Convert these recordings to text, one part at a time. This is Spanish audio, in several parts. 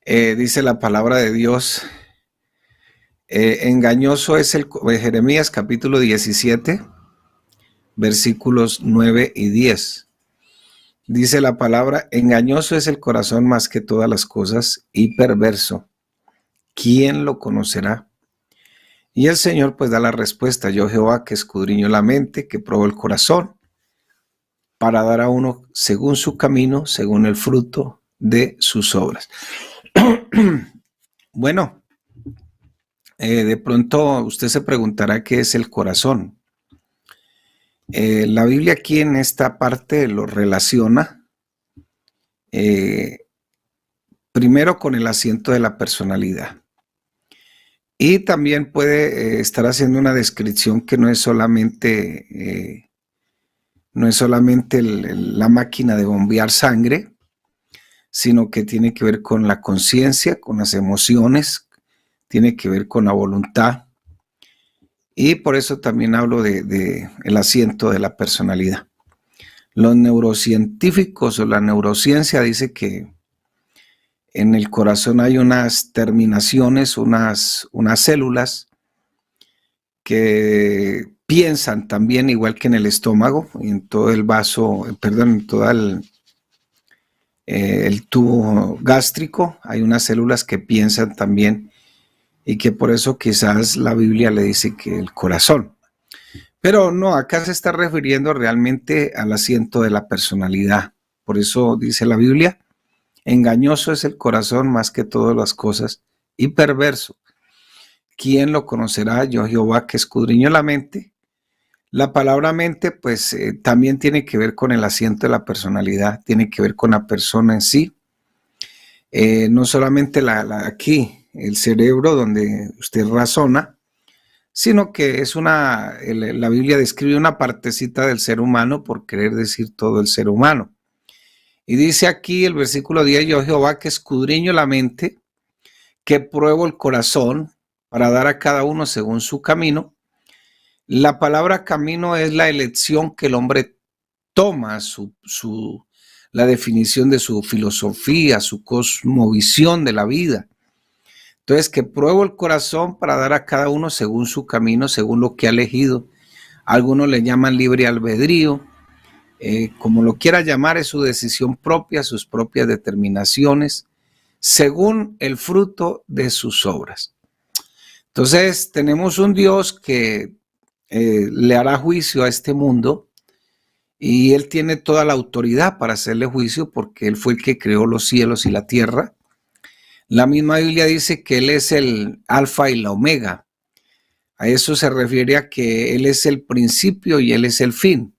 Dice la palabra de Dios, engañoso es Jeremías capítulo 17, versículos 9 y 10. Dice la palabra, engañoso es el corazón más que todas las cosas y perverso. ¿Quién lo conocerá? Y el Señor pues da la respuesta, yo Jehová que escudriño la mente, que pruebo el corazón, para dar a uno según su camino, según el fruto de sus obras. Bueno, de pronto usted se preguntará qué es el corazón. La Biblia aquí en esta parte lo relaciona primero con el asiento de la personalidad. Y también puede estar haciendo una descripción que no es solamente, la máquina de bombear sangre, sino que tiene que ver con la conciencia, con las emociones, tiene que ver con la voluntad. Y por eso también hablo de el asiento de la personalidad. Los neurocientíficos o la neurociencia dice que en el corazón hay unas terminaciones, unas células que piensan también igual que en el estómago, en todo el vaso, en todo el tubo gástrico, hay unas células que piensan también y que por eso quizás la Biblia le dice que el corazón. Pero no, acá se está refiriendo realmente al asiento de la personalidad. Por eso dice la Biblia, engañoso es el corazón más que todas las cosas y perverso. ¿Quién lo conocerá? Yo Jehová que escudriño la mente. La palabra mente pues también tiene que ver con el asiento de la personalidad, tiene que ver con la persona en sí. No solamente aquí, el cerebro donde usted razona, sino que es la Biblia describe una partecita del ser humano por querer decir todo el ser humano. Y dice aquí el versículo 10, yo Jehová que escudriño la mente, que pruebo el corazón para dar a cada uno según su camino. La palabra camino es la elección que el hombre toma, la definición de su filosofía, su cosmovisión de la vida. Entonces, que pruebo el corazón para dar a cada uno según su camino, según lo que ha elegido. Algunos le llaman libre albedrío. Como lo quiera llamar, es su decisión propia, sus propias determinaciones, según el fruto de sus obras. Entonces, tenemos un Dios que le hará juicio a este mundo y Él tiene toda la autoridad para hacerle juicio porque Él fue el que creó los cielos y la tierra. La misma Biblia dice que Él es el alfa y la omega. A eso se refiere a que Él es el principio y Él es el fin.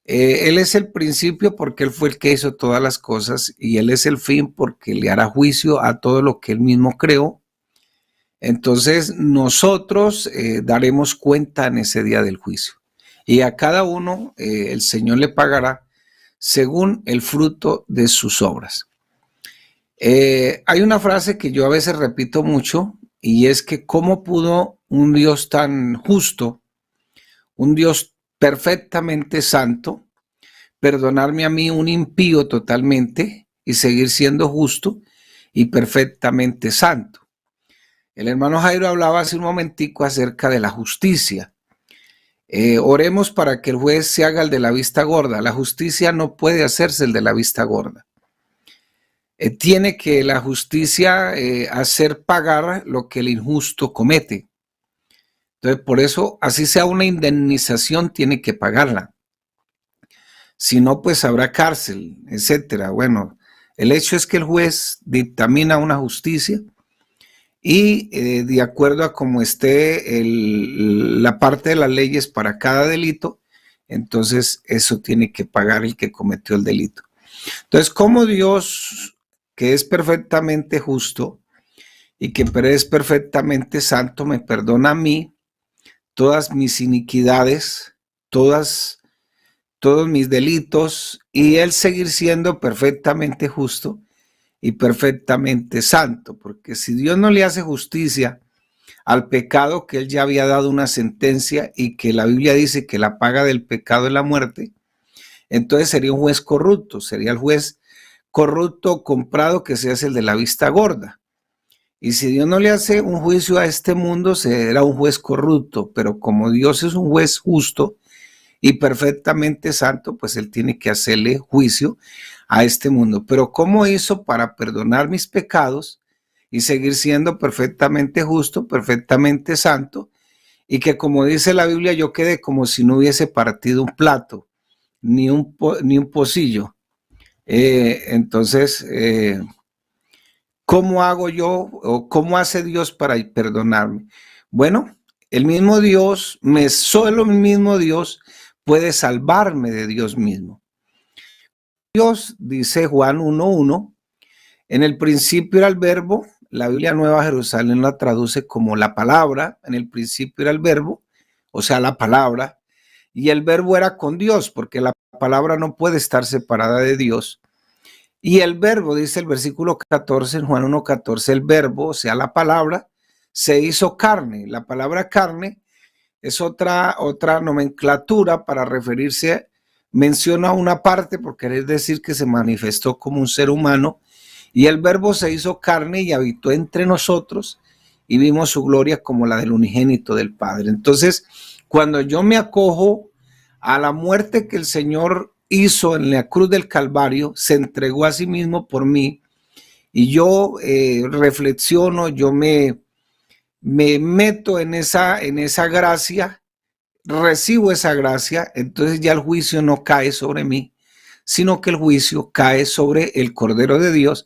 Él es el principio porque Él fue el que hizo todas las cosas y Él es el fin porque le hará juicio a todo lo que Él mismo creó. Entonces nosotros daremos cuenta en ese día del juicio y a cada uno el Señor le pagará según el fruto de sus obras. Hay una frase que yo a veces repito mucho y es que ¿cómo pudo un Dios tan justo, un Dios perfectamente santo, perdonarme a mí, un impío totalmente, y seguir siendo justo y perfectamente santo? El hermano Jairo hablaba hace un momentico acerca de la justicia. Oremos para que el juez se haga el de la vista gorda. La justicia no puede hacerse el de la vista gorda. Tiene que la justicia hacer pagar lo que el injusto comete. Entonces, por eso, así sea una indemnización, tiene que pagarla. Si no, pues habrá cárcel, etcétera. Bueno, el hecho es que el juez dictamina una justicia y de acuerdo a cómo esté la parte de las leyes para cada delito, entonces eso tiene que pagar el que cometió el delito. Entonces, como Dios, que es perfectamente justo y que es perfectamente santo, me perdona a mí todas mis iniquidades, todos mis delitos, y Él seguir siendo perfectamente justo y perfectamente santo, porque si Dios no le hace justicia al pecado, que Él ya había dado una sentencia y que la Biblia dice que la paga del pecado es la muerte, entonces sería un juez corrupto, sería el juez corrupto comprado que se hace el de la vista gorda. Y si Dios no le hace un juicio a este mundo, será un juez corrupto, pero como Dios es un juez justo y perfectamente santo, pues Él tiene que hacerle juicio a este mundo. Pero ¿cómo hizo para perdonar mis pecados y seguir siendo perfectamente justo, perfectamente santo? Y que, como dice la Biblia, yo quede como si no hubiese partido un plato, ni un pocillo. Entonces, ¿cómo hago yo o cómo hace Dios para perdonarme? Bueno, el mismo Dios, solo el mismo Dios puede salvarme de Dios mismo. Dios, dice Juan 1:1, en el principio era el verbo. La Biblia Nueva Jerusalén la traduce como la palabra. En el principio era el verbo, o sea, la palabra, y el verbo era con Dios, porque la palabra no puede estar separada de Dios. Y el verbo, dice el versículo 14, en Juan 1:14, el verbo, o sea, la palabra, se hizo carne. La palabra carne es otra nomenclatura para referirse, menciona una parte por querer decir que se manifestó como un ser humano, y el verbo se hizo carne y habitó entre nosotros y vimos su gloria como la del unigénito del Padre. Entonces, cuando yo me acojo a la muerte que el Señor hizo en la cruz del Calvario, se entregó a sí mismo por mí, y yo reflexiono, yo me meto en esa gracia, recibo esa gracia, entonces ya el juicio no cae sobre mí, sino que el juicio cae sobre el Cordero de Dios.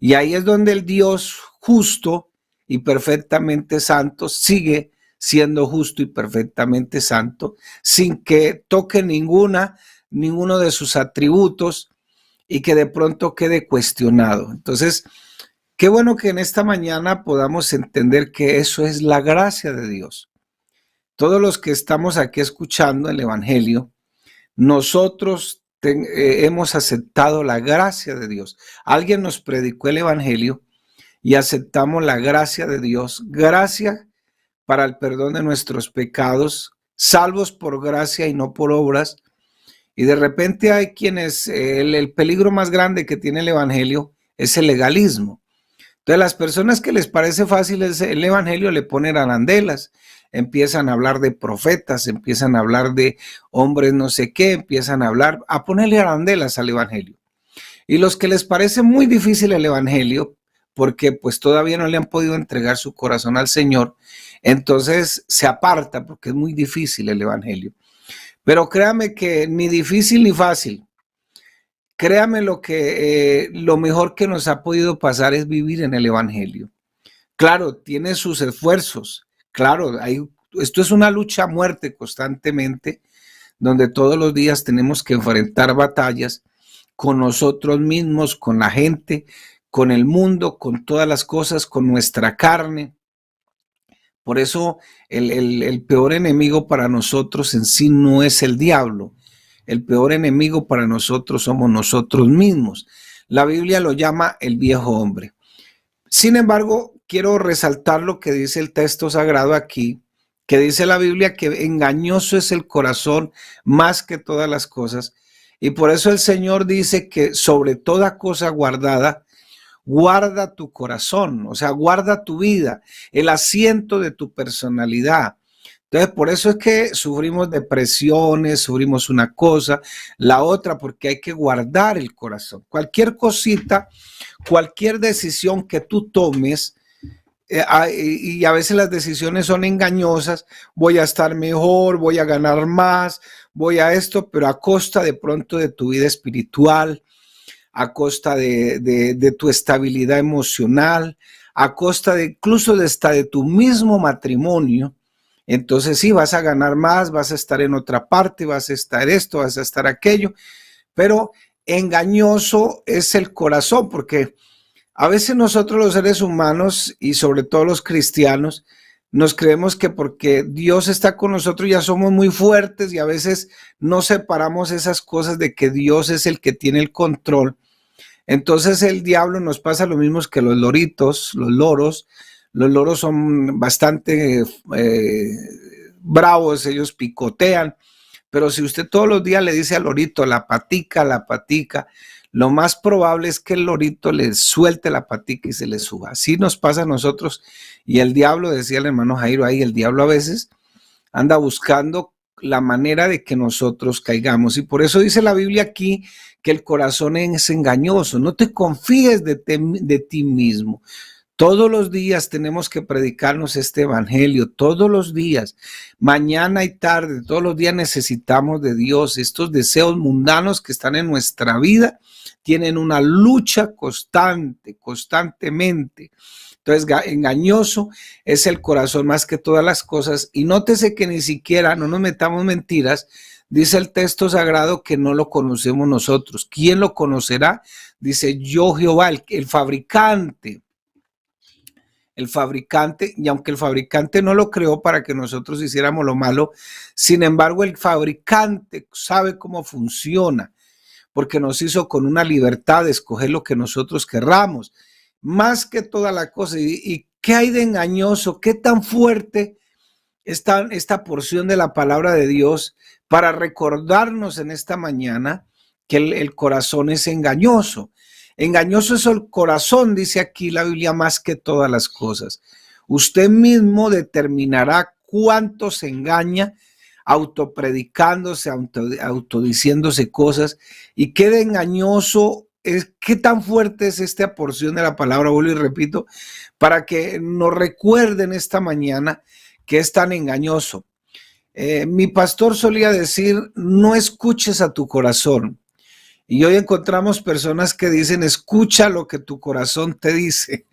Y ahí es donde el Dios justo y perfectamente santo sigue siendo justo y perfectamente santo, sin que toque ninguno de sus atributos y que de pronto quede cuestionado. Entonces, qué bueno que en esta mañana podamos entender que eso es la gracia de Dios. Todos los que estamos aquí escuchando el Evangelio, nosotros hemos aceptado la gracia de Dios. Alguien nos predicó el Evangelio y aceptamos la gracia de Dios. Gracia para el perdón de nuestros pecados, salvos por gracia y no por obras. Y de repente hay quienes, el peligro más grande que tiene el Evangelio es el legalismo. Entonces, las personas que les parece fácil el Evangelio le ponen arandelas, empiezan a hablar de profetas, empiezan a hablar de hombres no sé qué, empiezan a ponerle arandelas al Evangelio. Y los que les parece muy difícil el Evangelio, porque pues todavía no le han podido entregar su corazón al Señor, entonces se aparta porque es muy difícil el Evangelio. Pero créame que ni difícil ni fácil. Créame lo mejor que nos ha podido pasar es vivir en el Evangelio. Claro, tiene sus esfuerzos. Claro, esto es una lucha a muerte constantemente, donde todos los días tenemos que enfrentar batallas con nosotros mismos, con la gente, con el mundo, con todas las cosas, con nuestra carne. Por eso el peor enemigo para nosotros en sí no es el diablo. El peor enemigo para nosotros somos nosotros mismos. La Biblia lo llama el viejo hombre. Sin embargo, quiero resaltar lo que dice el texto sagrado aquí, que dice la Biblia que engañoso es el corazón más que todas las cosas. Y por eso el Señor dice que sobre toda cosa guardada, guarda tu corazón, o sea, guarda tu vida, el asiento de tu personalidad. Entonces, por eso es que sufrimos depresiones, sufrimos una cosa, la otra, porque hay que guardar el corazón. Cualquier cosita, cualquier decisión que tú tomes, y a veces las decisiones son engañosas, voy a estar mejor, voy a ganar más, voy a esto, pero a costa de pronto de tu vida espiritual, a costa de tu estabilidad emocional, a costa de incluso de tu mismo matrimonio. Entonces sí, vas a ganar más, vas a estar en otra parte, vas a estar esto, vas a estar aquello, pero engañoso es el corazón, porque a veces nosotros los seres humanos y sobre todo los cristianos nos creemos que porque Dios está con nosotros ya somos muy fuertes, y a veces no separamos esas cosas de que Dios es el que tiene el control. Entonces el diablo nos pasa lo mismo que los loritos, los loros. Los loros son bastante bravos, ellos picotean, pero si usted todos los días le dice al lorito la patica, lo más probable es que el lorito le suelte la patica y se le suba. Así nos pasa a nosotros. Y el diablo, decía el hermano Jairo ahí, el diablo a veces anda buscando la manera de que nosotros caigamos. Y por eso dice la Biblia aquí que el corazón es engañoso. No te confíes de ti mismo. Todos los días tenemos que predicarnos este evangelio, todos los días, mañana y tarde, todos los días necesitamos de Dios. Estos deseos mundanos que están en nuestra vida tienen una lucha constantemente. Entonces, engañoso es el corazón más que todas las cosas. Y nótese que ni siquiera, no nos metamos mentiras, dice el texto sagrado que no lo conocemos nosotros. ¿Quién lo conocerá? Dice yo Jehová, el fabricante. El fabricante, y aunque el fabricante no lo creó para que nosotros hiciéramos lo malo, sin embargo el fabricante sabe cómo funciona, porque nos hizo con una libertad de escoger lo que nosotros querramos, más que toda la cosa. ¿Y qué hay de engañoso? ¿Qué tan fuerte está esta porción de la palabra de Dios para recordarnos en esta mañana que el corazón es engañoso? Engañoso es el corazón, dice aquí la Biblia, más que todas las cosas. Usted mismo determinará cuánto se engaña, autopredicándose, autodiciéndose cosas. Y qué de engañoso es, qué tan fuerte es esta porción de la palabra, vuelvo y repito, para que nos recuerden esta mañana que es tan engañoso. Mi pastor solía decir, no escuches a tu corazón. Y hoy encontramos personas que dicen, escucha lo que tu corazón te dice.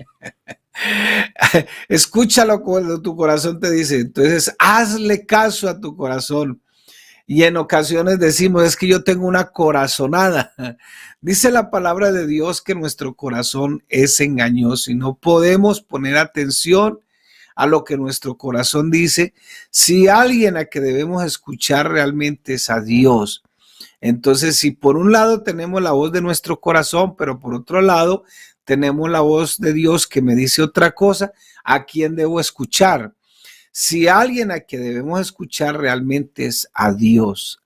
Escucha lo que tu corazón te dice. Entonces, hazle caso a tu corazón. Y en ocasiones decimos, es que yo tengo una corazonada. Dice la palabra de Dios que nuestro corazón es engañoso y no podemos poner atención a lo que nuestro corazón dice. Si alguien a que debemos escuchar realmente es a Dios. Entonces, si por un lado tenemos la voz de nuestro corazón, pero por otro lado tenemos la voz de Dios que me dice otra cosa, ¿a quién debo escuchar? Si alguien a que debemos escuchar realmente es a Dios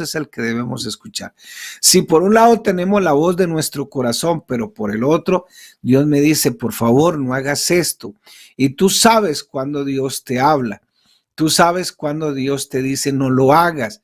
es el que debemos escuchar. Si por un lado tenemos la voz de nuestro corazón, pero por el otro, Dios me dice, por favor, no hagas esto. Y tú sabes cuando Dios te habla, tú sabes cuando Dios te dice, no lo hagas.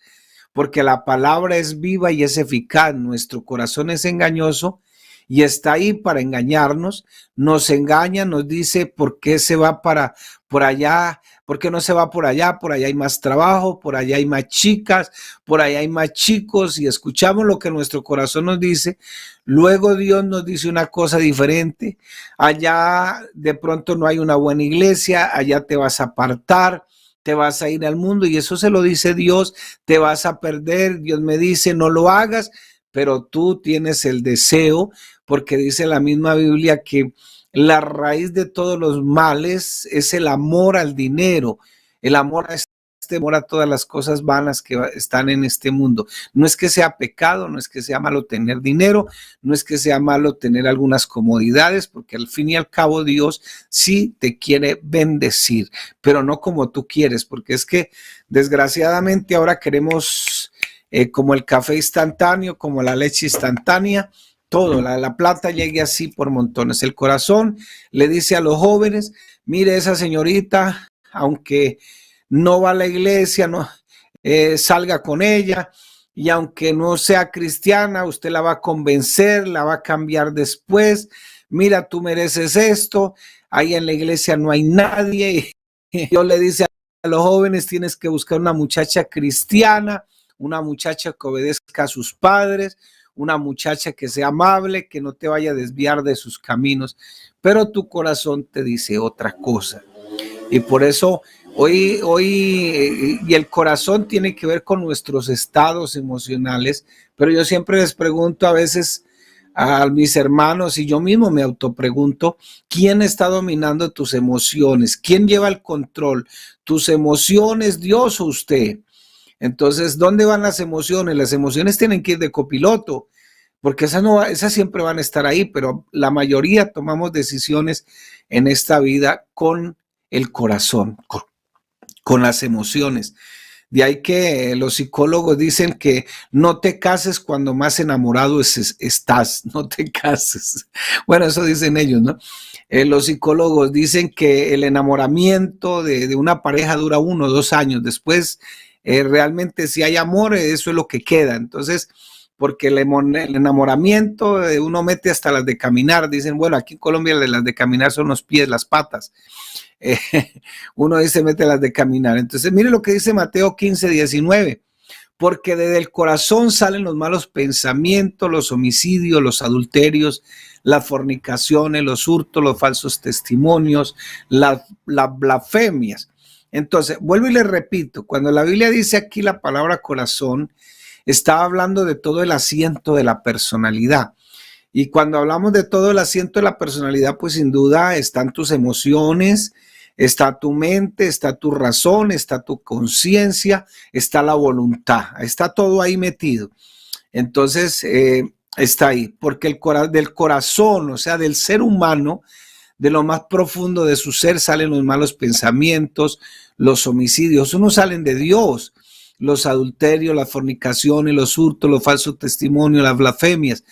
Porque la palabra es viva y es eficaz. Nuestro corazón es engañoso y está ahí para engañarnos. Nos engaña, nos dice por qué se va por allá, por qué no se va por allá hay más trabajo, por allá hay más chicas, por allá hay más chicos, y escuchamos lo que nuestro corazón nos dice. Luego Dios nos dice una cosa diferente. Allá de pronto no hay una buena iglesia, allá te vas a apartar, te vas a ir al mundo, y eso se lo dice Dios, te vas a perder. Dios me dice, no lo hagas, pero tú tienes el deseo, porque dice la misma Biblia que la raíz de todos los males es el amor al dinero, el amor a todas las cosas vanas que están en este mundo. No es que sea pecado, no es que sea malo tener dinero, no es que sea malo tener algunas comodidades, porque al fin y al cabo Dios sí te quiere bendecir, pero no como tú quieres, porque es que desgraciadamente ahora queremos como el café instantáneo, como la leche instantánea, todo, la plata llegue así por montones. El corazón le dice a los jóvenes, mire esa señorita, aunque no va a la iglesia, no salga con ella, y aunque no sea cristiana, usted la va a convencer, la va a cambiar después. Mira, tú mereces esto, ahí en la iglesia no hay nadie. Dios le dice a los jóvenes, tienes que buscar una muchacha cristiana, una muchacha que obedezca a sus padres, una muchacha que sea amable, que no te vaya a desviar de sus caminos, pero tu corazón te dice otra cosa. Y por eso hoy, y el corazón tiene que ver con nuestros estados emocionales, pero yo siempre les pregunto a veces a mis hermanos, y yo mismo me autopregunto, ¿quién está dominando tus emociones? ¿Quién lleva el control? ¿Tus emociones, Dios o usted? Entonces, ¿dónde van las emociones? Las emociones tienen que ir de copiloto, porque esas siempre van a estar ahí, pero la mayoría tomamos decisiones en esta vida con el corazón, con las emociones. De ahí que los psicólogos dicen que no te cases cuando más enamorado estás, no te cases. Bueno, eso dicen ellos, ¿no? Los psicólogos dicen que el enamoramiento de una pareja dura 1 o 2 años. Después, realmente si hay amor, eso es lo que queda. Entonces, porque el enamoramiento uno mete hasta las de caminar. Dicen, bueno, aquí en Colombia las de caminar son los pies, las patas. Eh, Uno dice, mete las de caminar. Entonces, mire lo que dice Mateo 15:19. Porque desde el corazón salen los malos pensamientos, los homicidios, los adulterios, las fornicaciones, los hurtos, los falsos testimonios, las blasfemias. Entonces, vuelvo y le repito, cuando la Biblia dice aquí la palabra corazón, está hablando de todo el asiento de la personalidad. Y cuando hablamos de todo el asiento de la personalidad, pues sin duda están tus emociones, está tu mente, está tu razón, está tu conciencia, está la voluntad, está todo ahí metido. Entonces, está ahí, porque del corazón, o sea, del ser humano, de lo más profundo de su ser salen los malos pensamientos, los homicidios, unos salen de Dios, los adulterios, las fornicaciones, los hurtos, los falsos testimonios, las blasfemias.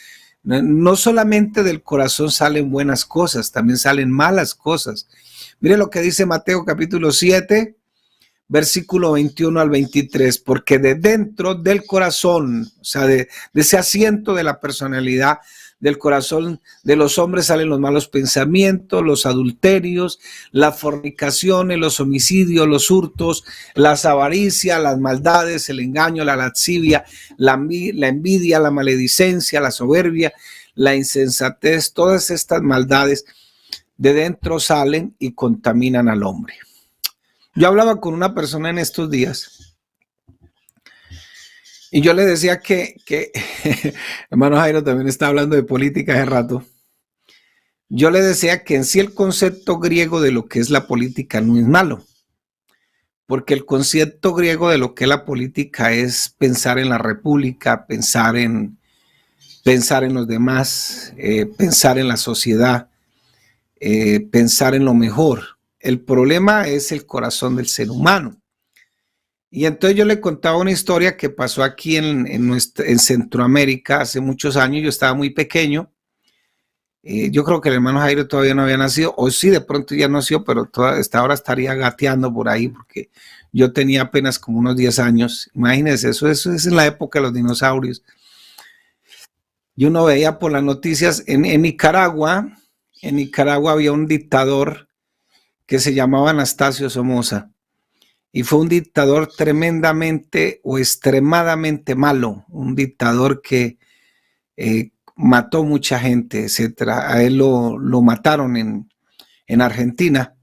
No solamente del corazón salen buenas cosas, también salen malas cosas. Mire lo que dice Mateo capítulo 7, versículo 21 al 23, porque de dentro del corazón, o sea, de ese asiento de la personalidad, del corazón de los hombres salen los malos pensamientos, los adulterios, las fornicaciones, los homicidios, los hurtos, las avaricias, las maldades, el engaño, la lascivia, la envidia, la maledicencia, la soberbia, la insensatez. Todas estas maldades de dentro salen y contaminan al hombre. Yo hablaba con una persona en estos días y yo le decía que hermano Jairo también está hablando de política hace rato. Yo le decía que en sí el concepto griego de lo que es la política no es malo, porque el concepto griego de lo que es la política es pensar en la república, pensar en los demás, pensar en la sociedad, pensar en lo mejor. El problema es el corazón del ser humano. Y entonces yo le contaba una historia que pasó aquí en Centroamérica hace muchos años. Yo estaba muy pequeño. Yo creo que el hermano Jairo todavía no había nacido, o sí, de pronto ya nació, pero hasta ahora estaría gateando por ahí, porque yo tenía apenas como unos 10 años. Imagínense, eso es en la época de los dinosaurios. Y uno veía por las noticias en Nicaragua había un dictador que se llamaba Anastasio Somoza. Y fue un dictador tremendamente o extremadamente malo, un dictador que mató mucha gente, etcétera. A él lo mataron en Argentina.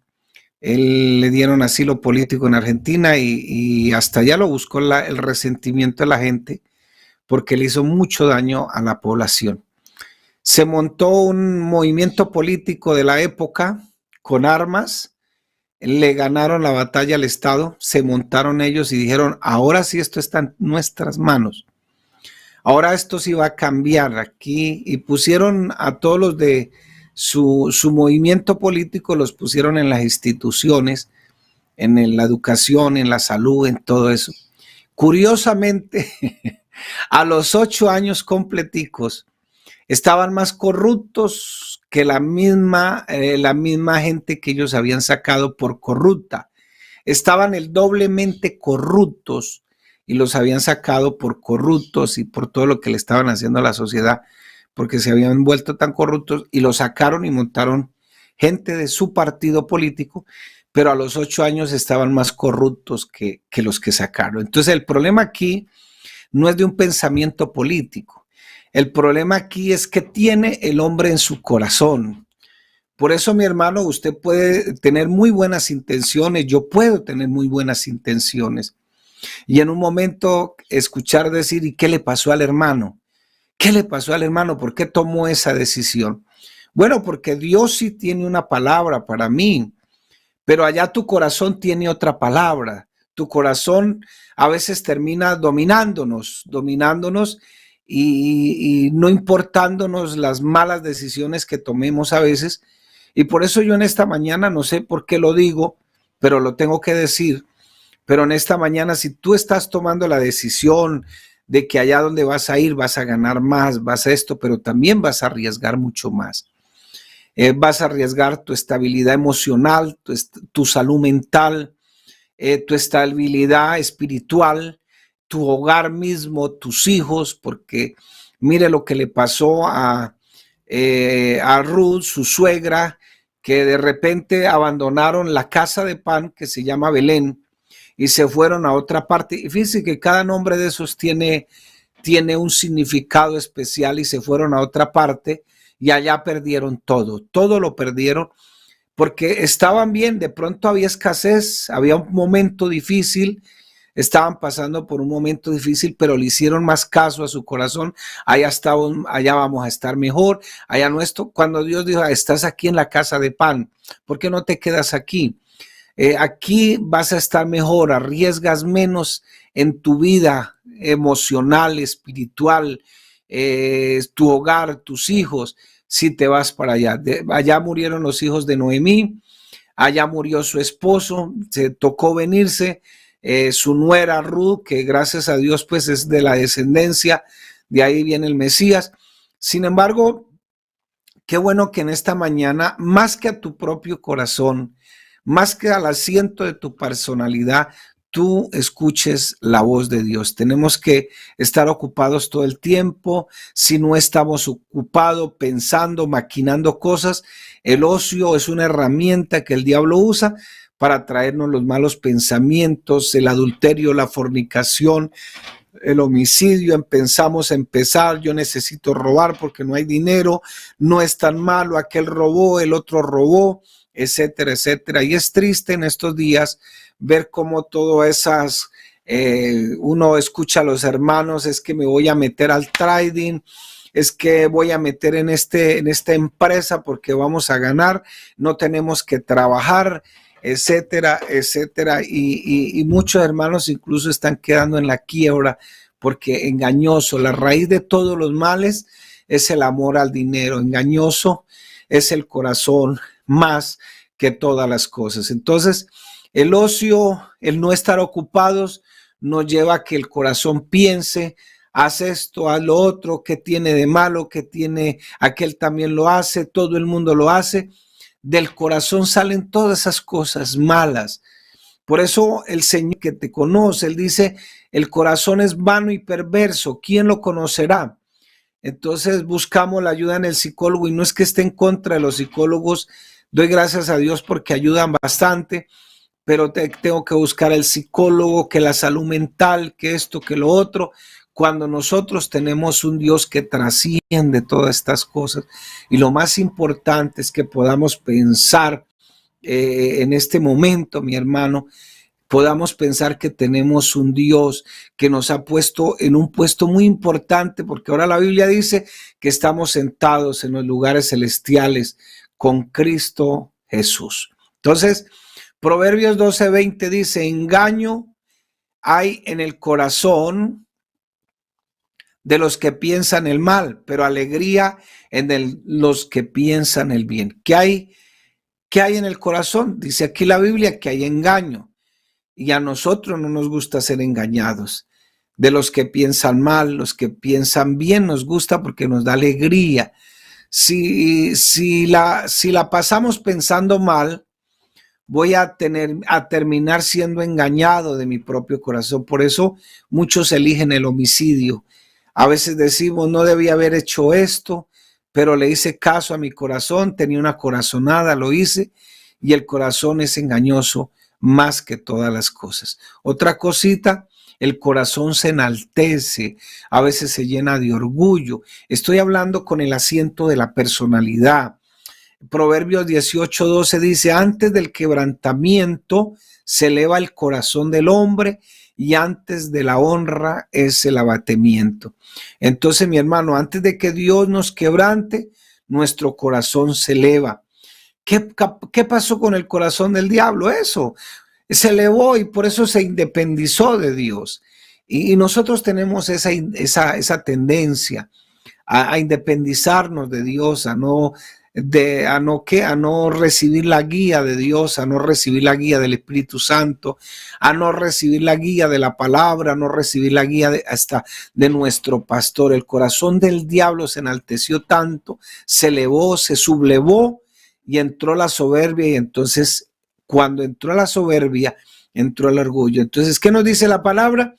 Él le dieron asilo político en Argentina y hasta allá lo buscó el resentimiento de la gente porque le hizo mucho daño a la población. Se montó un movimiento político de la época con armas. Le ganaron la batalla al Estado, se montaron ellos y dijeron, ahora sí esto está en nuestras manos. Ahora esto sí va a cambiar aquí, y pusieron a todos los de su movimiento político, los pusieron en las instituciones, en la educación, en la salud, en todo eso. Curiosamente, a los 8 años completicos, estaban más corruptos que la misma gente que ellos habían sacado por corrupta. Estaban el doblemente corruptos y los habían sacado por corruptos y por todo lo que le estaban haciendo a la sociedad, porque se habían vuelto tan corruptos y los sacaron y montaron gente de su partido político, pero a los 8 años estaban más corruptos que los que sacaron. Entonces el problema aquí no es de un pensamiento político. El problema aquí es que tiene el hombre en su corazón. Por eso, mi hermano, usted puede tener muy buenas intenciones, yo puedo tener muy buenas intenciones. Y en un momento escuchar decir, ¿y qué le pasó al hermano? ¿Qué le pasó al hermano? ¿Por qué tomó esa decisión? Bueno, porque Dios sí tiene una palabra para mí, pero allá tu corazón tiene otra palabra. Tu corazón a veces termina dominándonos y no importándonos las malas decisiones que tomemos a veces. Y por eso yo en esta mañana, no sé por qué lo digo, pero lo tengo que decir, Pero en esta mañana, si tú estás tomando la decisión de que allá donde vas a ir vas a ganar más, vas a esto, pero también vas a arriesgar mucho más. Vas a arriesgar tu estabilidad emocional, tu salud mental, tu estabilidad espiritual, tu hogar mismo, tus hijos, porque mire lo que le pasó a Ruth, su suegra, que de repente abandonaron la casa de pan que se llama Belén y se fueron a otra parte. Y fíjense que cada nombre de esos tiene un significado especial y se fueron a otra parte y allá perdieron todo lo perdieron porque estaban bien, de pronto había escasez, había un momento difícil, estaban pasando por un momento difícil, pero le hicieron más caso a su corazón. Allá vamos a estar mejor, allá nuestro. Cuando Dios dijo, estás aquí en la casa de pan, ¿por qué no te quedas aquí? Aquí vas a estar mejor, arriesgas menos en tu vida emocional, espiritual, tu hogar, tus hijos, si te vas para allá. Allá murieron los hijos de Noemí, allá murió su esposo, se tocó venirse, su nuera Ruth, que gracias a Dios pues es de la descendencia, de ahí viene el Mesías. Sin embargo, qué bueno que en esta mañana, más que a tu propio corazón, más que al asiento de tu personalidad, tú escuches la voz de Dios. Tenemos que estar ocupados todo el tiempo. Si no estamos ocupados pensando, maquinando cosas, el ocio es una herramienta que el diablo usa para traernos los malos pensamientos, el adulterio, la fornicación, el homicidio. Empezar, yo necesito robar porque no hay dinero, no es tan malo, aquel robó, el otro robó, etcétera, etcétera. Y es triste en estos días ver cómo todas esas, uno escucha a los hermanos, es que me voy a meter al trading, es que voy a meter en esta empresa porque vamos a ganar, no tenemos que trabajar, etcétera, etcétera. Y muchos hermanos incluso están quedando en la quiebra porque engañoso, la raíz de todos los males es el amor al dinero, engañoso es el corazón más que todas las cosas. Entonces, el ocio, el no estar ocupados, nos lleva a que el corazón piense, haz esto, haz lo otro, ¿qué tiene de malo? ¿Qué tiene? Aquel también lo hace, todo el mundo lo hace. Del corazón salen todas esas cosas malas. Por eso el Señor que te conoce, Él dice, el corazón es vano y perverso, ¿quién lo conocerá? Entonces buscamos la ayuda en el psicólogo y no es que esté en contra de los psicólogos, doy gracias a Dios porque ayudan bastante, pero tengo que buscar el psicólogo, que la salud mental, que esto, que lo otro, cuando nosotros tenemos un Dios que trasciende todas estas cosas. Y lo más importante es que podamos pensar en este momento, mi hermano, podamos pensar que tenemos un Dios que nos ha puesto en un puesto muy importante, porque ahora la Biblia dice que estamos sentados en los lugares celestiales con Cristo Jesús. Entonces, Proverbios 12:20 dice, engaño hay en el corazón de los que piensan el mal, pero alegría en los que piensan el bien. ¿Qué hay en el corazón? Dice aquí la Biblia que hay engaño. Y a nosotros no nos gusta ser engañados. De los que piensan mal, los que piensan bien, nos gusta porque nos da alegría. Si la pasamos pensando mal, voy a terminar siendo engañado de mi propio corazón. Por eso muchos eligen el homicidio. A veces decimos, no debía haber hecho esto, pero le hice caso a mi corazón, tenía una corazonada, lo hice, y el corazón es engañoso más que todas las cosas. Otra cosita, el corazón se enaltece, a veces se llena de orgullo. Estoy hablando con el asiento de la personalidad. Proverbios 18:12 dice, antes del quebrantamiento se eleva el corazón del hombre y antes de la honra es el abatimiento. Entonces, mi hermano, antes de que Dios nos quebrante, nuestro corazón se eleva. ¿Qué pasó con el corazón del diablo? Eso se elevó y por eso se independizó de Dios. Y nosotros tenemos esa tendencia a independizarnos de Dios, a no recibir la guía de Dios, a no recibir la guía del Espíritu Santo, a no recibir la guía de la palabra, a no recibir la guía hasta de nuestro pastor. El corazón del diablo se enalteció tanto, se elevó, se sublevó y entró la soberbia, y entonces cuando entró la soberbia, entró el orgullo. Entonces, ¿qué nos dice la palabra?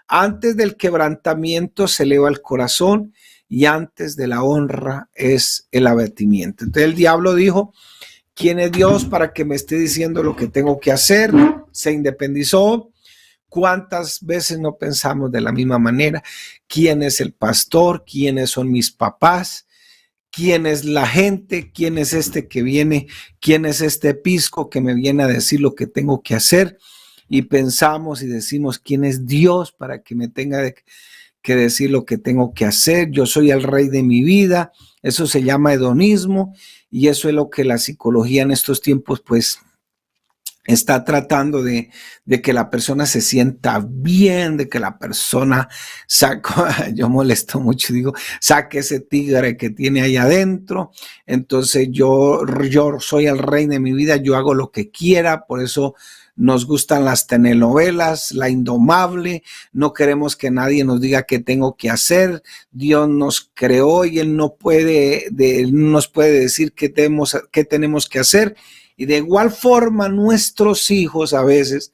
Antes del quebrantamiento se eleva el corazón, y antes de la honra es el abatimiento. Entonces el diablo dijo: ¿quién es Dios para que me esté diciendo lo que tengo que hacer? Se independizó. ¿Cuántas veces no pensamos de la misma manera? ¿Quién es el pastor? ¿Quiénes son mis papás? ¿Quién es la gente? ¿Quién es este que viene? ¿Quién es este episco que me viene a decir lo que tengo que hacer? Y pensamos y decimos: ¿quién es Dios para que me tenga que decir lo que tengo que hacer? Yo soy el rey de mi vida. Eso se llama hedonismo, y eso es lo que la psicología en estos tiempos pues está tratando de que la persona se sienta bien, de que la persona yo molesto mucho, digo, saque ese tigre que tiene ahí adentro. Entonces yo soy el rey de mi vida, yo hago lo que quiera. Por eso nos gustan las telenovelas, La Indomable. No queremos que nadie nos diga qué tengo que hacer. Dios nos creó y Él no nos puede decir qué tenemos que hacer. Y de igual forma, nuestros hijos a veces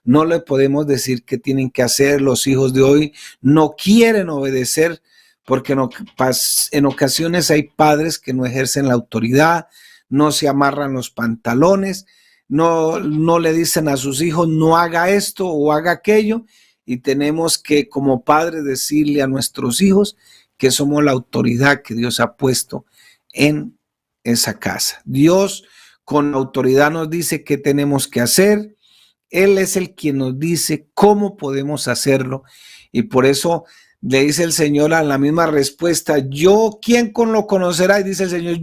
no le podemos decir qué tienen que hacer. Los hijos de hoy no quieren obedecer, porque en ocasiones hay padres que no ejercen la autoridad, no se amarran los pantalones, no le dicen a sus hijos: no haga esto o haga aquello. Y tenemos que, como padres, decirle a nuestros hijos que somos la autoridad que Dios ha puesto en esa casa. Dios con autoridad nos dice qué tenemos que hacer. Él es el quien nos dice cómo podemos hacerlo. Y por eso le dice el Señor a la misma respuesta: yo, ¿quién lo conocerá? Y dice el Señor: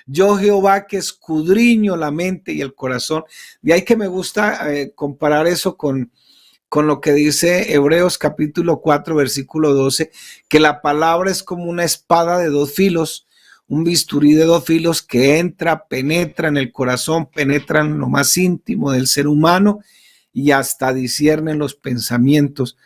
yo Jehová, que escudriño la mente y el corazón. De ahí que me gusta comparar eso con lo que dice Hebreos capítulo 4, versículo 12, que la palabra es como una espada de dos filos, un bisturí de dos filos que penetra en el corazón, penetra en lo más íntimo del ser humano y hasta discierne los pensamientos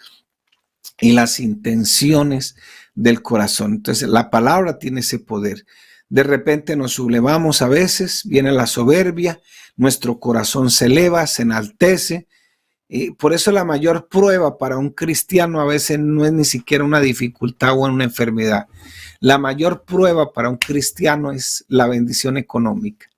y las intenciones del corazón. Entonces la palabra tiene ese poder. De repente nos sublevamos a veces, viene la soberbia, nuestro corazón se eleva, se enaltece. Y por eso la mayor prueba para un cristiano a veces no es ni siquiera una dificultad o una enfermedad. La mayor prueba para un cristiano es la bendición económica,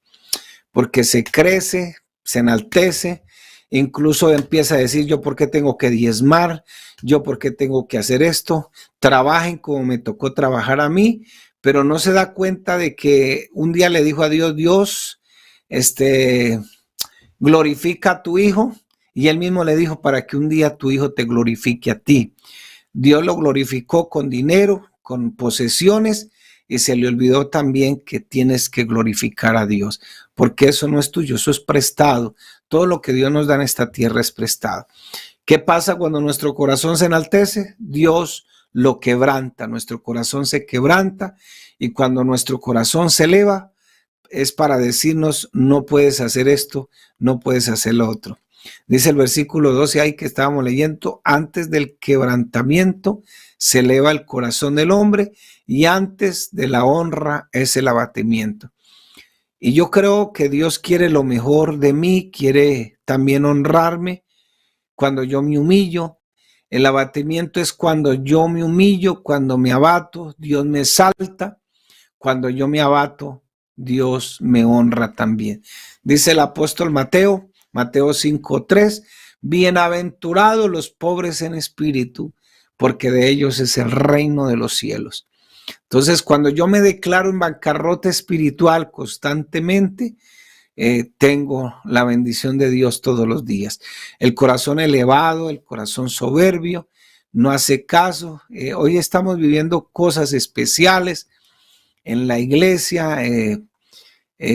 porque se crece, se enaltece, incluso empieza a decir: yo por qué tengo que diezmar, yo por qué tengo que hacer esto, trabajen como me tocó trabajar a mí, pero no se da cuenta de que un día le dijo a Dios: Dios, glorifica a tu hijo. Y él mismo le dijo: para que un día tu hijo te glorifique a ti. Dios lo glorificó con dinero, con posesiones, y se le olvidó también que tienes que glorificar a Dios, porque eso no es tuyo, eso es prestado. Todo lo que Dios nos da en esta tierra es prestado. ¿Qué pasa cuando nuestro corazón se enaltece? Dios lo quebranta, nuestro corazón se quebranta, y cuando nuestro corazón se eleva, es para decirnos: no puedes hacer esto, no puedes hacer lo otro. Dice el versículo 12 ahí que estábamos leyendo: antes del quebrantamiento se eleva el corazón del hombre, y antes de la honra es el abatimiento. Y yo creo que Dios quiere lo mejor de mí, quiere también honrarme cuando yo me humillo. El abatimiento es cuando yo me humillo, cuando me abato, Dios me exalta. Cuando yo me abato, Dios me honra también. Dice el apóstol Mateo 5:3, bienaventurados los pobres en espíritu, porque de ellos es el reino de los cielos. Entonces, cuando yo me declaro en bancarrota espiritual constantemente, tengo la bendición de Dios todos los días. El corazón elevado, el corazón soberbio, no hace caso. Hoy estamos viviendo cosas especiales en la iglesia.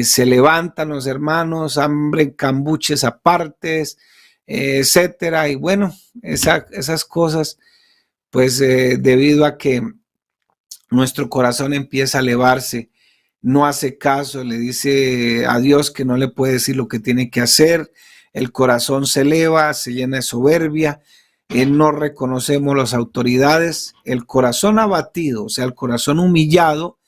Se levantan los hermanos, abren cambuches apartes, etcétera. Y bueno, esas cosas, pues debido a que nuestro corazón empieza a elevarse, no hace caso, le dice a Dios que no le puede decir lo que tiene que hacer, el corazón se eleva, se llena de soberbia, no reconocemos las autoridades, el corazón abatido, o sea, el corazón humillado,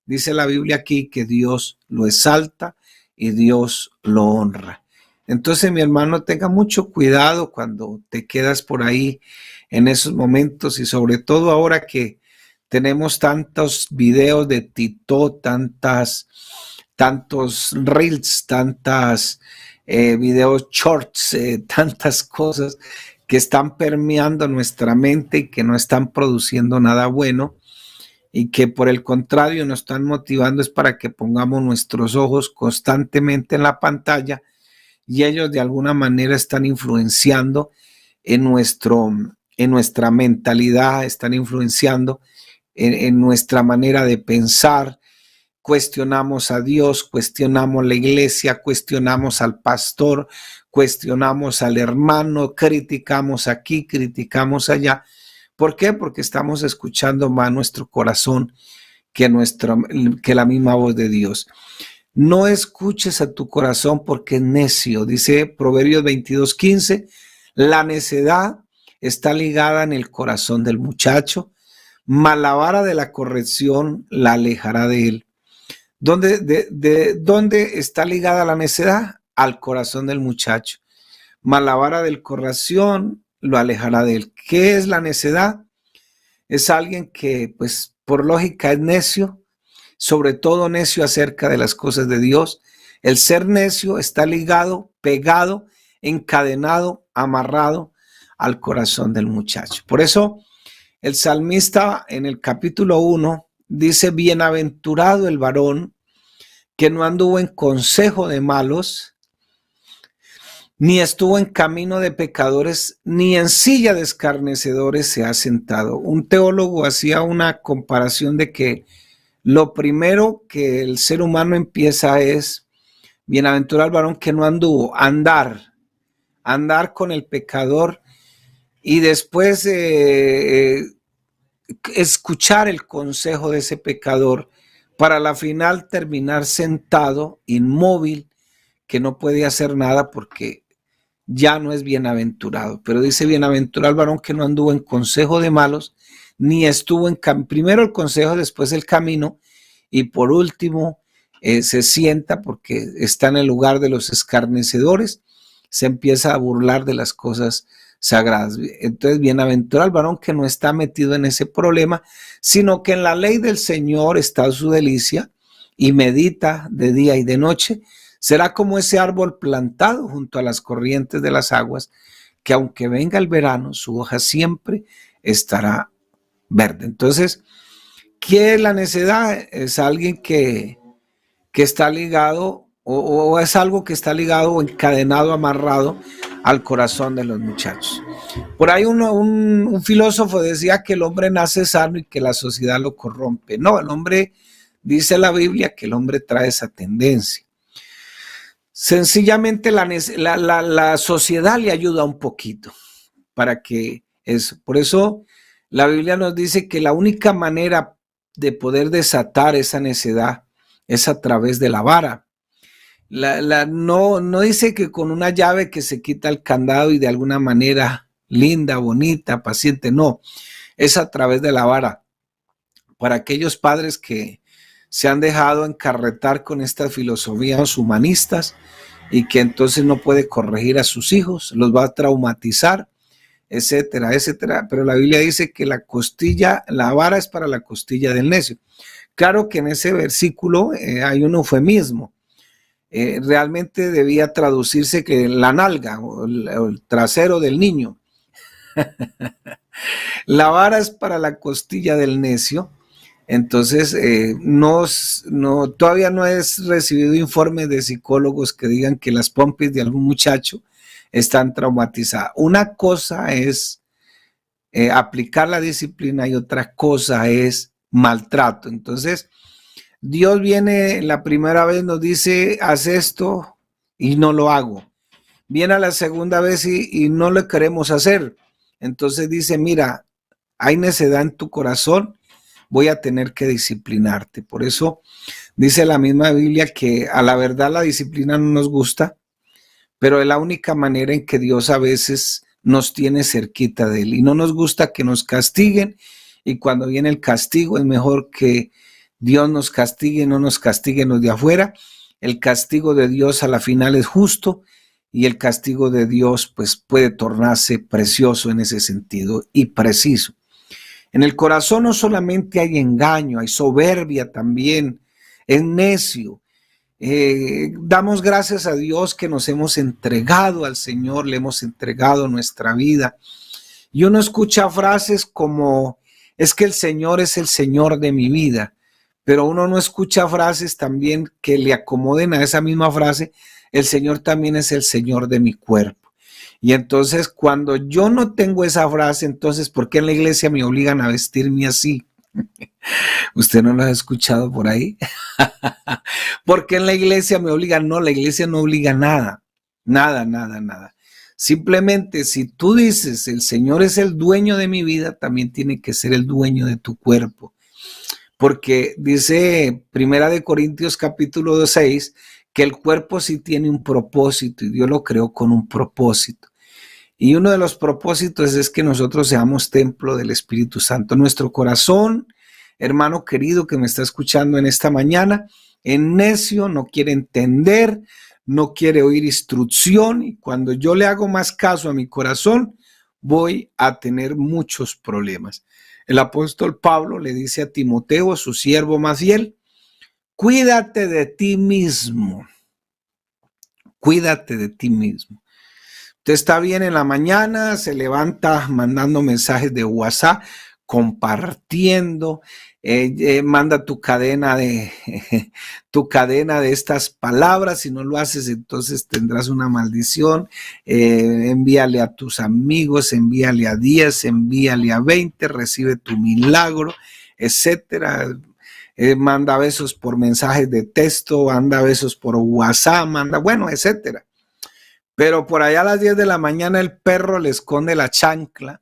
dice la Biblia aquí que Dios lo exalta y Dios lo honra. Entonces, mi hermano, tenga mucho cuidado cuando te quedas por ahí en esos momentos y sobre todo ahora que tenemos tantos videos de TikTok, tantos reels, tantas videos shorts, tantas cosas que están permeando nuestra mente y que no están produciendo nada bueno y que por el contrario nos están motivando es para que pongamos nuestros ojos constantemente en la pantalla y ellos de alguna manera están influenciando en nuestra mentalidad, están influenciando en nuestra manera de pensar. Cuestionamos a Dios, cuestionamos la iglesia, cuestionamos al pastor, cuestionamos al hermano, criticamos aquí, criticamos allá. ¿Por qué? Porque estamos escuchando más nuestro corazón que la misma voz de Dios. No escuches a tu corazón porque es necio, dice Proverbios 22:15, la necedad está ligada en el corazón del muchacho, mas la vara de la corrección la alejará de él. ¿Dónde está ligada la necedad? Al corazón del muchacho. Mas la vara del corrección lo alejará de él. ¿Qué es la necedad? Es alguien que, pues, por lógica es necio, sobre todo necio acerca de las cosas de Dios. El ser necio está ligado, pegado, encadenado, amarrado al corazón del muchacho. Por eso el salmista en el capítulo 1 dice, bienaventurado el varón que no anduvo en consejo de malos, ni estuvo en camino de pecadores, ni en silla de escarnecedores se ha sentado. Un teólogo hacía una comparación de que lo primero que el ser humano empieza es, bienaventurado el varón que no anduvo, andar con el pecador y después escuchar el consejo de ese pecador para la final terminar sentado, inmóvil, que no puede hacer nada porque ya no es bienaventurado. Pero dice, bienaventurado el varón que no anduvo en consejo de malos, ni estuvo en primero el consejo, después el camino, y por último se sienta porque está en el lugar de los escarnecedores, se empieza a burlar de las cosas sagradas. Entonces, bienaventurado el varón que no está metido en ese problema, sino que en la ley del Señor está su delicia y medita de día y de noche. Será como ese árbol plantado junto a las corrientes de las aguas, que aunque venga el verano, su hoja siempre estará verde. Entonces, ¿qué es la necedad? Es alguien que está ligado o es algo que está ligado o encadenado, amarrado al corazón de los muchachos. Por ahí un filósofo decía que el hombre nace sano y que la sociedad lo corrompe. No, el hombre, dice la Biblia, que el hombre trae esa tendencia. Sencillamente la sociedad le ayuda un poquito para que eso. Por eso la Biblia nos dice que la única manera de poder desatar esa necedad es a través de la vara. No dice que con una llave que se quita el candado y de alguna manera linda, bonita, paciente, no, es a través de la vara. Para aquellos padres que se han dejado encarretar con estas filosofías humanistas y que entonces no puede corregir a sus hijos, los va a traumatizar, etcétera, etcétera. Pero la Biblia dice que la vara es para la costilla del necio. Claro que en ese versículo hay un eufemismo. Realmente debía traducirse que la nalga o el trasero del niño. La vara es para la costilla del necio. Entonces, todavía no he recibido informes de psicólogos que digan que las pompis de algún muchacho están traumatizadas. Una cosa es aplicar la disciplina y otra cosa es maltrato. Entonces, Dios viene la primera vez, nos dice, haz esto y no lo hago. Viene a la segunda vez y no lo queremos hacer. Entonces dice, mira, hay necedad en tu corazón, voy a tener que disciplinarte. Por eso dice la misma Biblia que a la verdad la disciplina no nos gusta, pero es la única manera en que Dios a veces nos tiene cerquita de Él. Y no nos gusta que nos castiguen, y cuando viene el castigo es mejor que Dios nos castigue, no nos castiguen los de afuera. El castigo de Dios a la final es justo, y el castigo de Dios pues puede tornarse precioso en ese sentido y preciso. En el corazón no solamente hay engaño, hay soberbia también, es necio. Damos gracias a Dios que nos hemos entregado al Señor, le hemos entregado nuestra vida. Y uno escucha frases como, es que el Señor es el Señor de mi vida, pero uno no escucha frases también que le acomoden a esa misma frase, el Señor también es el Señor de mi cuerpo. Y entonces cuando yo no tengo esa frase, entonces ¿por qué en la iglesia me obligan a vestirme así? ¿Usted no lo ha escuchado por ahí? ¿Por qué en la iglesia me obligan? No, la iglesia no obliga nada, nada, nada, nada. Simplemente si tú dices, el Señor es el dueño de mi vida, también tiene que ser el dueño de tu cuerpo. Porque dice Primera de Corintios capítulo 6, que el cuerpo sí tiene un propósito y Dios lo creó con un propósito. Y uno de los propósitos es que nosotros seamos templo del Espíritu Santo. Nuestro corazón, hermano querido que me está escuchando en esta mañana, es necio, no quiere entender, no quiere oír instrucción, y cuando yo le hago más caso a mi corazón, voy a tener muchos problemas. El apóstol Pablo le dice a Timoteo, su siervo más fiel, cuídate de ti mismo, cuídate de ti mismo. Usted está bien en la mañana, se levanta mandando mensajes de WhatsApp, compartiendo, manda tu cadena de estas palabras. Si no lo haces, entonces tendrás una maldición. Envíale a tus amigos, envíale a 10, envíale a 20, recibe tu milagro, etcétera. Manda besos por mensajes de texto, manda besos por WhatsApp, bueno, etcétera. Pero por allá a las 10 de la mañana el perro le esconde la chancla,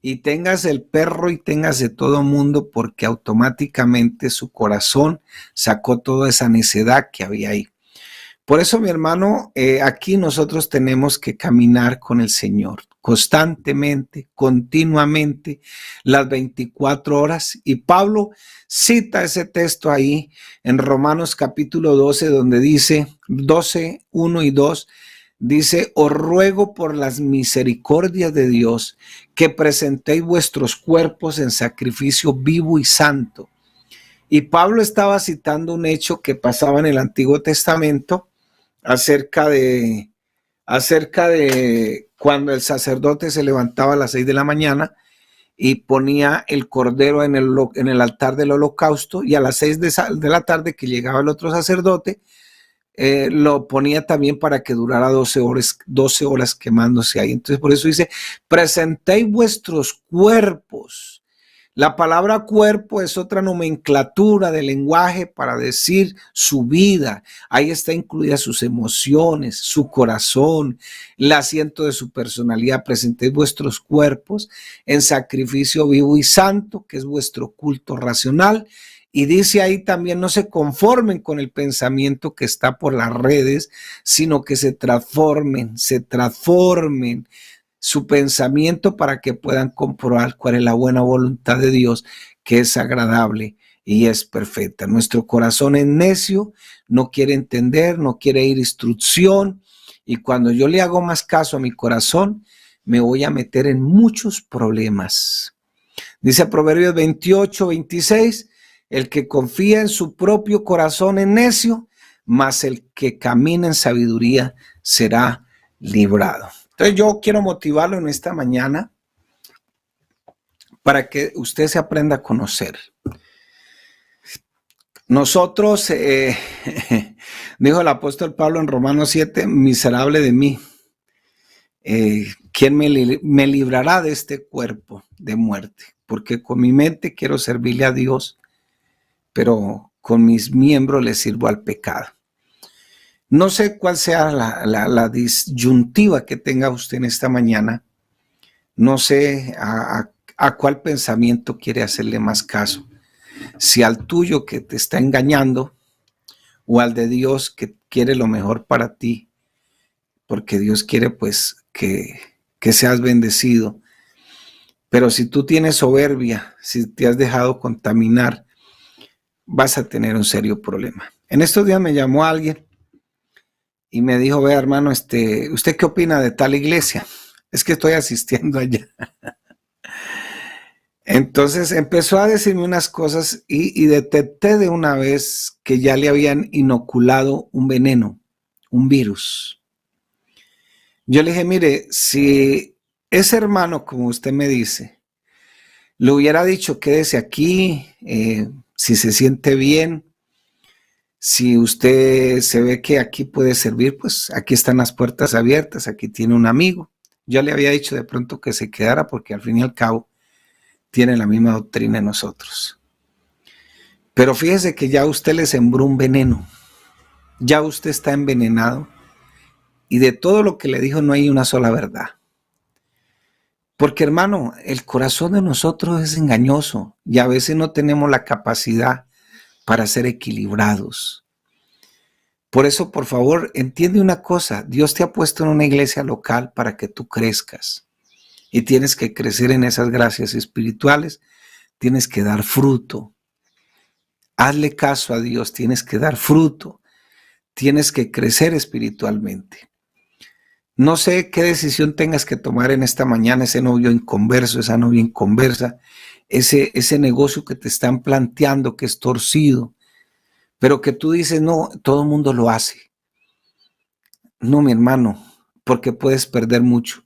y tengas el perro y tengas de todo mundo, porque automáticamente su corazón sacó toda esa necedad que había ahí. Por eso, mi hermano, aquí nosotros tenemos que caminar con el Señor constantemente, continuamente, las 24 horas. Y Pablo cita ese texto ahí en Romanos capítulo 12, donde dice 12, 1 y 2, dice, os ruego por las misericordias de Dios que presentéis vuestros cuerpos en sacrificio vivo y santo. Y Pablo estaba citando un hecho que pasaba en el Antiguo Testamento acerca de cuando el sacerdote se levantaba a las 6 de la mañana y ponía el cordero en el altar del holocausto, y a las 6 de la tarde que llegaba el otro sacerdote, lo ponía también para que durara 12 horas quemándose ahí. Entonces por eso dice, presentéis vuestros cuerpos. La palabra cuerpo es otra nomenclatura de lenguaje para decir su vida. Ahí está incluida sus emociones, su corazón, el asiento de su personalidad. Presentéis vuestros cuerpos en sacrificio vivo y santo, que es vuestro culto racional. Y dice ahí también, no se conformen con el pensamiento que está por las redes, sino que se transformen su pensamiento para que puedan comprobar cuál es la buena voluntad de Dios, que es agradable y es perfecta. Nuestro corazón es necio, no quiere entender, no quiere ir instrucción, y cuando yo le hago más caso a mi corazón, me voy a meter en muchos problemas. Dice Proverbios 28, 26, el que confía en su propio corazón es necio, mas el que camina en sabiduría será librado. Entonces yo quiero motivarlo en esta mañana para que usted se aprenda a conocer. Nosotros, dijo el apóstol Pablo en Romanos 7, miserable de mí, ¿quién me librará de este cuerpo de muerte? Porque con mi mente quiero servirle a Dios, pero con mis miembros le sirvo al pecado. No sé cuál sea la disyuntiva que tenga usted en esta mañana. No sé a cuál pensamiento quiere hacerle más caso. si al tuyo que te está engañando o al de Dios que quiere lo mejor para ti, porque Dios quiere pues que seas bendecido. Pero si tú tienes soberbia, si te has dejado contaminar, vas a tener un serio problema. En estos días me llamó alguien y me dijo, vea hermano, ¿usted qué opina de tal iglesia? Es que estoy asistiendo allá. Entonces empezó a decirme unas cosas y detecté de una vez que ya le habían inoculado un veneno, un virus. Yo le dije, mire, si ese hermano, como usted me dice, le hubiera dicho quédese aquí, si se siente bien, si usted se ve que aquí puede servir, pues aquí están las puertas abiertas, aquí tiene un amigo. Yo le había dicho de pronto que se quedara porque al fin y al cabo tiene la misma doctrina de nosotros. Pero fíjese que ya usted le sembró un veneno, ya usted está envenenado y de todo lo que le dijo no hay una sola verdad. Porque hermano, el corazón de nosotros es engañoso y a veces no tenemos la capacidad para ser equilibrados. Por eso, por favor, entiende una cosa, Dios te ha puesto en una iglesia local para que tú crezcas y tienes que crecer en esas gracias espirituales, tienes que dar fruto. Hazle caso a Dios, tienes que dar fruto, tienes que crecer espiritualmente. No sé qué decisión tengas que tomar en esta mañana, ese novio inconverso, esa novia inconversa, ese negocio que te están planteando que es torcido, pero que tú dices, no, todo el mundo lo hace. No, mi hermano, porque puedes perder mucho.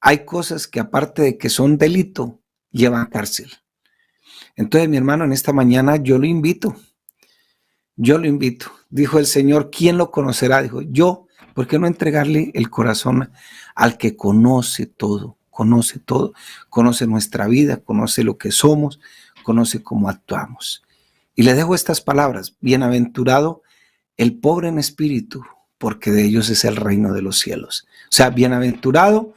Hay cosas que aparte de que son delito, llevan a cárcel. Entonces, mi hermano, en esta mañana yo lo invito. Dijo el Señor, ¿quién lo conocerá? Dijo, yo. ¿Por qué no entregarle el corazón al que conoce todo, conoce nuestra vida, conoce lo que somos, conoce cómo actuamos? Y le dejo estas palabras, bienaventurado el pobre en espíritu, porque de ellos es el reino de los cielos. O sea, bienaventurado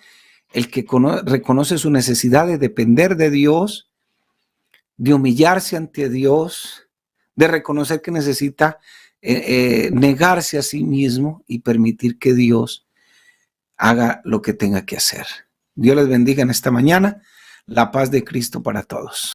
el que reconoce su necesidad de depender de Dios, de humillarse ante Dios, de reconocer que necesita negarse a sí mismo y permitir que Dios haga lo que tenga que hacer. Dios les bendiga en esta mañana. La paz de Cristo para todos.